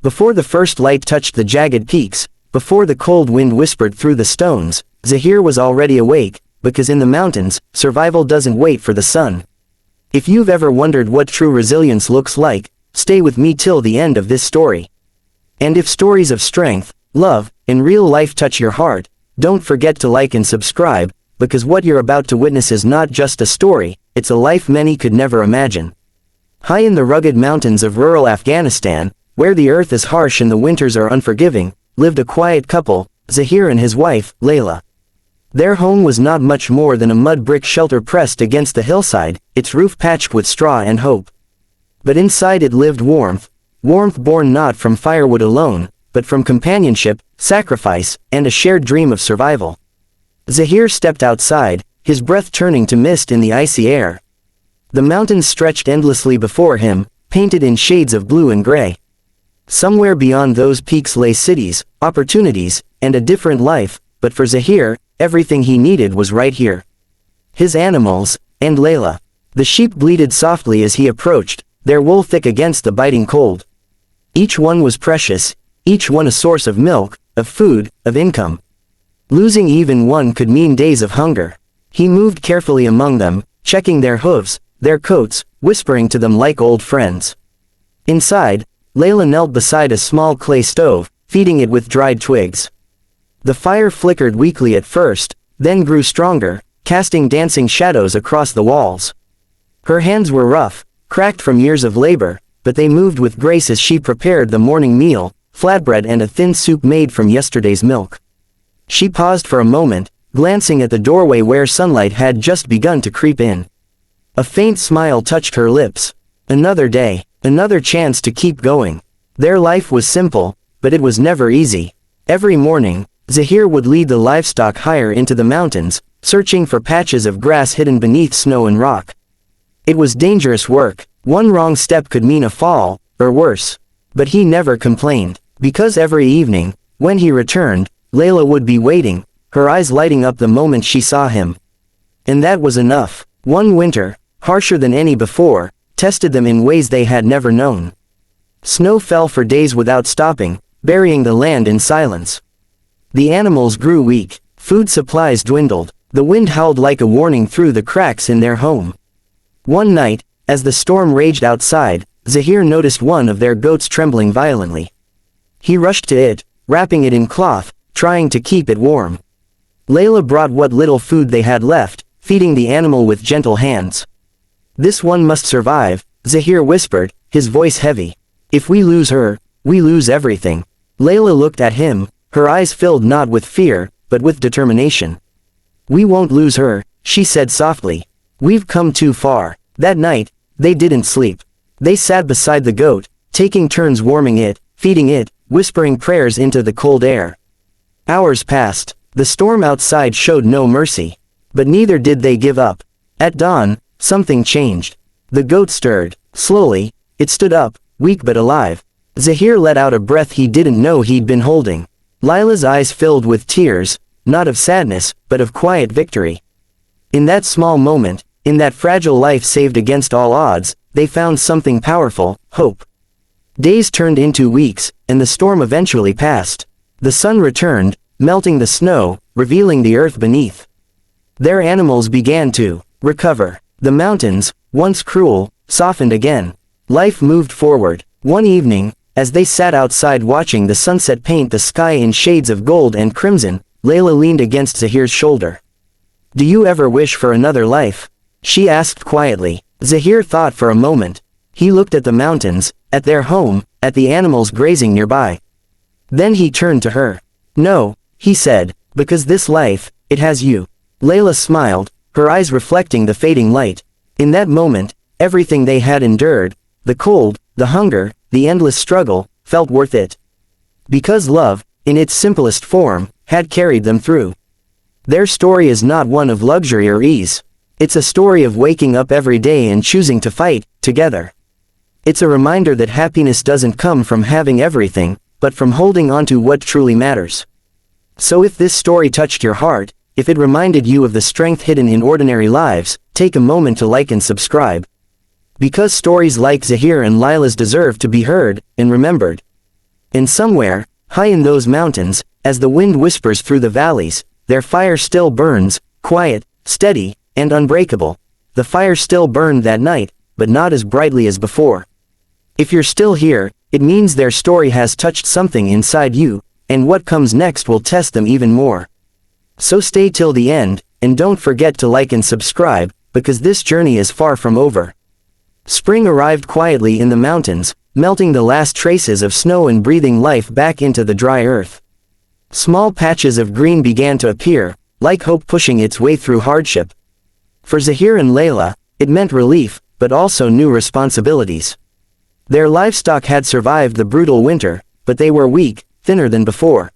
Before the first light touched the jagged peaks, before the cold wind whispered through the stones, Zahir was already awake, because in the mountains, survival doesn't wait for the sun. If you've ever wondered what true resilience looks like, stay with me till the end of this story. And if stories of strength, love, and real life touch your heart, don't forget to like and subscribe, because what you're about to witness is not just a story, it's a life many could never imagine. High in the rugged mountains of rural Afghanistan, where the earth is harsh and the winters are unforgiving, lived a quiet couple, Zahir and his wife, Layla. Their home was not much more than a mud brick shelter pressed against the hillside, its roof patched with straw and hope. But inside it lived warmth born not from firewood alone, but from companionship, sacrifice, and a shared dream of survival. Zahir stepped outside, his breath turning to mist in the icy air. The mountains stretched endlessly before him, painted in shades of blue and gray. Somewhere beyond those peaks lay cities, opportunities, and a different life, but for Zahir, everything he needed was right here. His animals, and Layla. The sheep bleated softly as he approached, their wool thick against the biting cold. Each one was precious, each one a source of milk, of food, of income. Losing even one could mean days of hunger. He moved carefully among them, checking their hooves, their coats, whispering to them like old friends. Inside, Layla knelt beside a small clay stove, feeding it with dried twigs. The fire flickered weakly at first, then grew stronger, casting dancing shadows across the walls. Her hands were rough, cracked from years of labor, but they moved with grace as she prepared the morning meal, flatbread and a thin soup made from yesterday's milk. She paused for a moment, glancing at the doorway where sunlight had just begun to creep in. A faint smile touched her lips. Another day, another chance to keep going. Their life was simple, but it was never easy. Every morning, Zahir would lead the livestock higher into the mountains, searching for patches of grass hidden beneath snow and rock. It was dangerous work. One wrong step could mean a fall, or worse. But he never complained, because every evening, when he returned, Layla would be waiting, her eyes lighting up the moment she saw him. And that was enough. One winter, harsher than any before, tested them in ways they had never known. Snow fell for days without stopping, burying the land in silence. The animals grew weak, food supplies dwindled, the wind howled like a warning through the cracks in their home. One night, as the storm raged outside, Zahir noticed one of their goats trembling violently. He rushed to it, wrapping it in cloth, trying to keep it warm. Layla brought what little food they had left, feeding the animal with gentle hands. "This one must survive," Zahir whispered, his voice heavy. "If we lose her, we lose everything." Layla looked at him, her eyes filled not with fear, but with determination. "We won't lose her," she said softly. "We've come too far." That night, they didn't sleep. They sat beside the goat, taking turns warming it, feeding it, whispering prayers into the cold air. Hours passed. The storm outside showed no mercy. But neither did they give up. At dawn, something changed. The goat stirred. Slowly, it stood up, weak but alive. Zahir let out a breath he didn't know he'd been holding. Layla's eyes filled with tears, not of sadness, but of quiet victory. In that small moment, in that fragile life saved against all odds, they found something powerful, hope. Days turned into weeks, and the storm eventually passed. The sun returned, melting the snow, revealing the earth beneath. Their animals began to recover. The mountains, once cruel, softened again. Life moved forward. One evening, as they sat outside watching the sunset paint the sky in shades of gold and crimson, Layla leaned against Zahir's shoulder. "Do you ever wish for another life?" she asked quietly. Zahir thought for a moment. He looked at the mountains, at their home, at the animals grazing nearby. Then he turned to her. "No," he said, "because this life, it has you." Layla smiled, her eyes reflecting the fading light. In that moment, everything they had endured, the cold, the hunger, the endless struggle, felt worth it. Because love, in its simplest form, had carried them through. Their story is not one of luxury or ease. It's a story of waking up every day and choosing to fight, together. It's a reminder that happiness doesn't come from having everything, but from holding on to what truly matters. So if this story touched your heart, if it reminded you of the strength hidden in ordinary lives, take a moment to like and subscribe. Because stories like Zahir and Layla's deserve to be heard and remembered. And somewhere, high in those mountains, as the wind whispers through the valleys, their fire still burns, quiet, steady, and unbreakable. The fire still burned that night, but not as brightly as before. If you're still here, it means their story has touched something inside you, and what comes next will test them even more. So stay till the end, and don't forget to like and subscribe, because this journey is far from over. Spring arrived quietly in the mountains, melting the last traces of snow and breathing life back into the dry earth. Small patches of green began to appear, like hope pushing its way through hardship. For Zahir and Layla, it meant relief, but also new responsibilities. Their livestock had survived the brutal winter, but they were weak, thinner than before.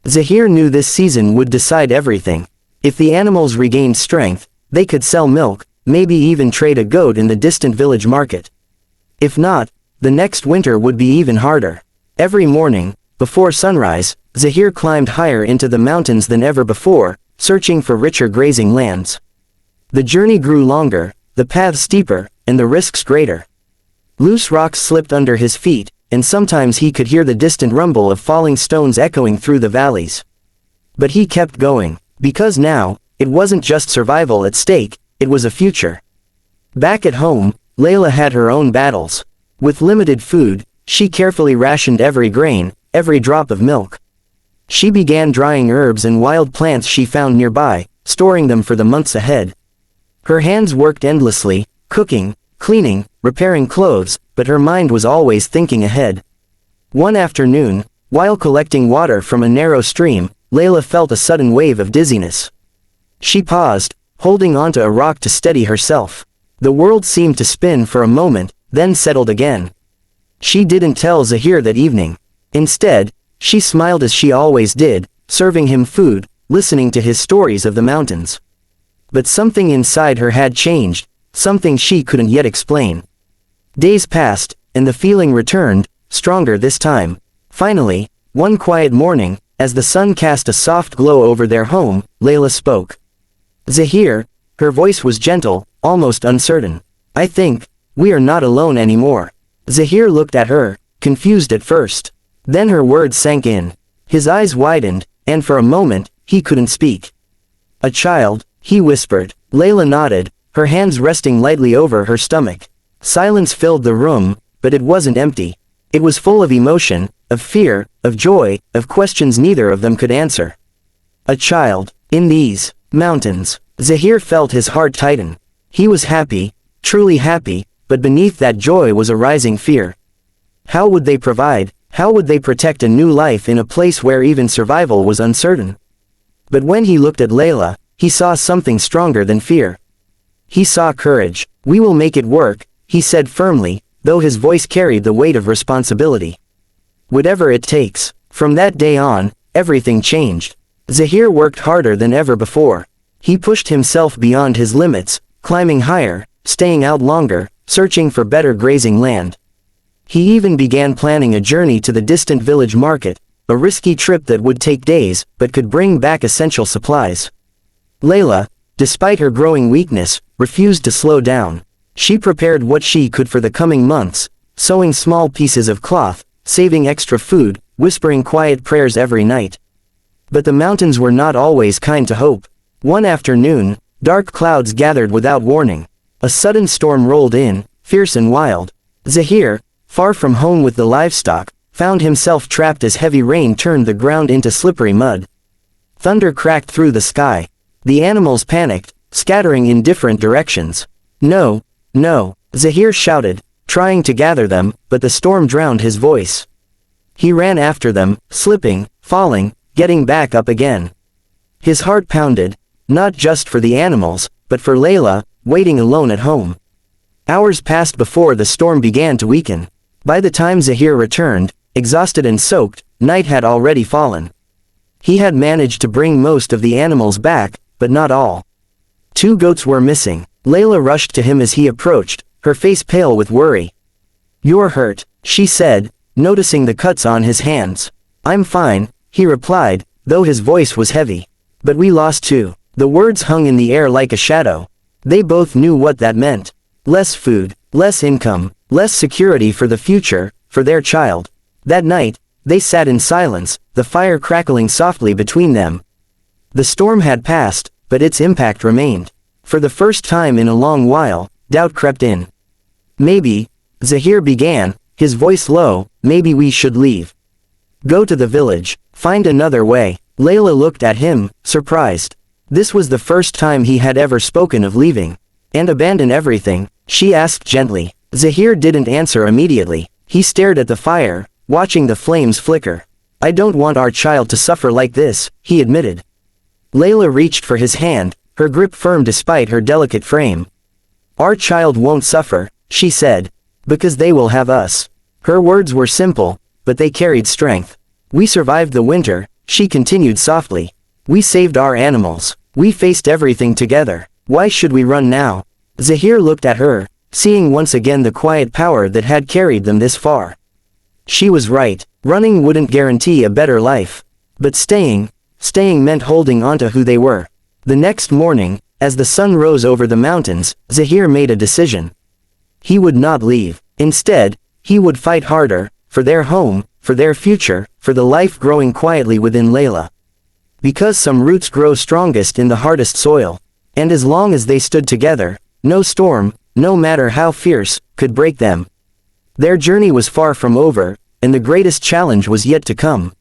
Zahir knew this season would decide everything. If the animals regained strength, they could sell milk, maybe even trade a goat in the distant village market. If not, the next winter would be even harder. Every morning, before sunrise, Zahir climbed higher into the mountains than ever before, searching for richer grazing lands. The journey grew longer, the paths steeper, and the risks greater. Loose rocks slipped under his feet, and sometimes he could hear the distant rumble of falling stones echoing through the valleys. But he kept going, because now, it wasn't just survival at stake, it was a future. Back at home, Layla had her own battles. With limited food, she carefully rationed every grain, every drop of milk. She began drying herbs and wild plants she found nearby, storing them for the months ahead. Her hands worked endlessly, cooking, cleaning, repairing clothes, but her mind was always thinking ahead. One afternoon, while collecting water from a narrow stream, Layla felt a sudden wave of dizziness. She paused, holding onto a rock to steady herself. The world seemed to spin for a moment, then settled again. She didn't tell Zahir that evening. Instead, she smiled as she always did, serving him food, listening to his stories of the mountains. But something inside her had changed, something she couldn't yet explain. Days passed, and the feeling returned, stronger this time. Finally, one quiet morning, as the sun cast a soft glow over their home, Layla spoke. Zahir, her voice was gentle, almost uncertain. I think, we are not alone anymore. Zahir looked at her, confused at first. Then her words sank in. His eyes widened, and for a moment, he couldn't speak. A child, he whispered. Layla nodded, her hands resting lightly over her stomach. Silence filled the room, but it wasn't empty. It was full of emotion, of fear, of joy, of questions neither of them could answer. A child, in these mountains. Zahir felt his heart tighten. He was happy, truly happy, but beneath that joy was a rising fear. How would they provide, how would they protect a new life in a place where even survival was uncertain? But when he looked at Layla, he saw something stronger than fear. He saw courage. We will make it work, he said firmly, though his voice carried the weight of responsibility. Whatever it takes. From that day on, everything changed. Zahir worked harder than ever before. He pushed himself beyond his limits, climbing higher, staying out longer, searching for better grazing land. He even began planning a journey to the distant village market, a risky trip that would take days, but could bring back essential supplies. Layla, despite her growing weakness, refused to slow down. She prepared what she could for the coming months, sewing small pieces of cloth, saving extra food, whispering quiet prayers every night. But the mountains were not always kind to hope. One afternoon, dark clouds gathered without warning. A sudden storm rolled in, fierce and wild. Zahir, far from home with the livestock, found himself trapped as heavy rain turned the ground into slippery mud. Thunder cracked through the sky. The animals panicked, scattering in different directions. No, no, Zahir shouted, trying to gather them, but the storm drowned his voice. He ran after them, slipping, falling, getting back up again. His heart pounded, not just for the animals, but for Layla, waiting alone at home. Hours passed before the storm began to weaken. By the time Zahir returned, exhausted and soaked, night had already fallen. He had managed to bring most of the animals back, but not all. 2 goats were missing. Layla rushed to him as he approached, her face pale with worry. You're hurt, she said, noticing the cuts on his hands. I'm fine, he replied, though his voice was heavy. But we lost 2. The words hung in the air like a shadow. They both knew what that meant. Less food, less income, less security for the future, for their child. That night, They sat in silence, the fire crackling softly between them. The storm had passed, but its impact remained. For the first time in a long while, doubt crept in. Maybe, Zahir began, his voice low, maybe we should leave. Go to the village, find another way. Layla looked at him, surprised. This was the first time he had ever spoken of leaving. And abandon everything, she asked gently. Zahir didn't answer immediately. He stared at the fire, watching the flames flicker. I don't want our child to suffer like this, he admitted. Layla reached for his hand, her grip firm despite her delicate frame. Our child won't suffer, she said, because they will have us. Her words were simple, but they carried strength. We survived the winter, she continued softly. We saved our animals. We faced everything together. Why should we run now? Zahir looked at her, seeing once again the quiet power that had carried them this far. She was right, running wouldn't guarantee a better life. But staying meant holding onto who they were. The next morning, as the sun rose over the mountains, Zahir made a decision. He would not leave. Instead, he would fight harder, for their home, for their future, for the life growing quietly within Layla. Because some roots grow strongest in the hardest soil. And as long as they stood together, no storm, no matter how fierce, could break them. Their journey was far from over, and the greatest challenge was yet to come.